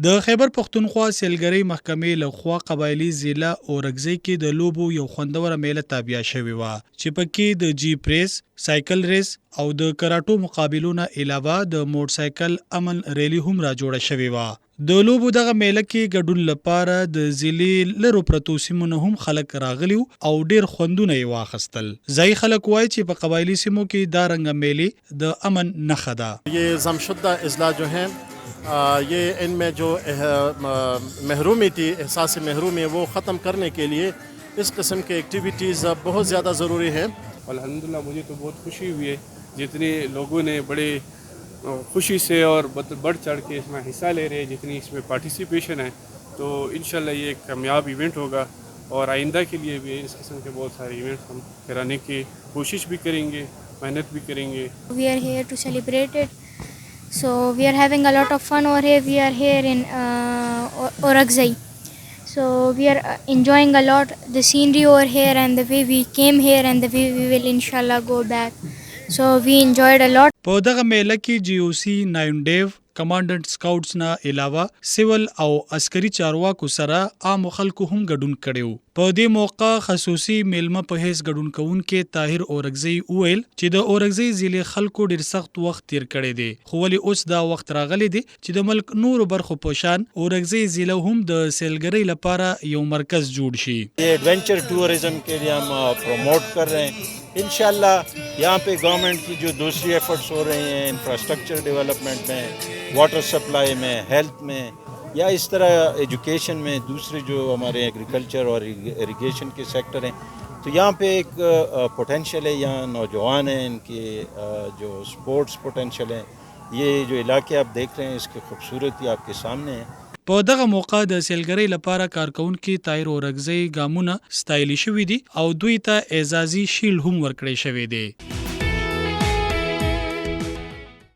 د خیبر پښتونخوا سیلګرۍ محکمې لخوا قبایلی ضلع اورګزۍ کې د لوبو یو خوندوره میله تابع شوې وه چې پکې د جیپ ریس، سایکل ریس او د کراټو مقابلونو علاوه د موټر سایکل امن ریلی هم را جوړه شوې وه। د لوبو دغه میله کې ګډون لپاره د ضلع لرو پرتو سیمو نه هم خلک راغلي او ډیر خوندونه یې واخیستل۔ ځایي خلک وایي چې په قبایلی سیمو کې دا رنګه میلې د امن نښه ده۔ ये जमशुदा अजला जो हैं ये इनमें जो महरूमी थी, एहसास महरूमी, वो ख़त्म करने के लिए इस किस्म के एक्टिविटीज़ बहुत ज़्यादा ज़रूरी हैं। अल्हम्दुलिल्लाह मुझे तो बहुत खुशी हुई है, जितने लोगों ने बड़े खुशी से और बढ़ चढ़ के इसमें हिस्सा ले रहे हैं, जितनी इसमें पार्टिसिपेशन है, तो इंशाल्लाह ये एक कामयाब इवेंट होगा और आइंदा के लिए भी इस किस्म के बहुत सारे इवेंट्स हम कराने की कोशिश भी करेंगे, मेहनत भी करेंगे। We are here to celebrate it. So we are having a lot of fun over here. We are here in Orakzai. So we are enjoying a lot the scenery over here and the way we came here and the way we will inshallah go back. So we enjoyed a lot. په دغه میله کې GOC 9 ډیو کمانډنټ سکاوټس نه علاوه سیول او عسکري چارواکو سره عام خلکو هم ګډون کړي وو۔ په دې موقع خصوصي میلمه په هیڅ ګډون کوونکي طاهر اورګزی وویل چې د اورګزی ضلع خلکو ډیر سخت وخت تیر کړی دی، خو ولې اوس دا وخت راغلی دی چې د ملک نورو برخو په شان اورګزی ضلع هم د سیلګرۍ لپاره یو مرکز جوړ شي۔ ये adventure tourism के लिए हम प्रमोट कर रहे हैं। इंशाल्लाह यहाँ पे गवर्नमेंट की जो दूसरी एफर्ट्स हो रही हैं इंफ्रास्ट्रक्चर डेवलपमेंट में, वाटर सप्लाई में, हेल्थ में या इस तरह एजुकेशन में, दूसरे जो हमारे एग्रीकल्चर और इरिगेशन के सेक्टर हैं, तो यहाँ पे एक पोटेंशियल है। यहाँ नौजवान हैं, इनके जो स्पोर्ट्स पोटेंशियल है, ये जो इलाके आप देख रहे हैं इसकी खूबसूरती आपके सामने है। په دغه موقع د سیلګرۍ لپاره کارکونکي طاهر اورګزی ګامونه ستایلی شوي دي او دوی ته اعزازي شیل هم ورکړی شوی دی۔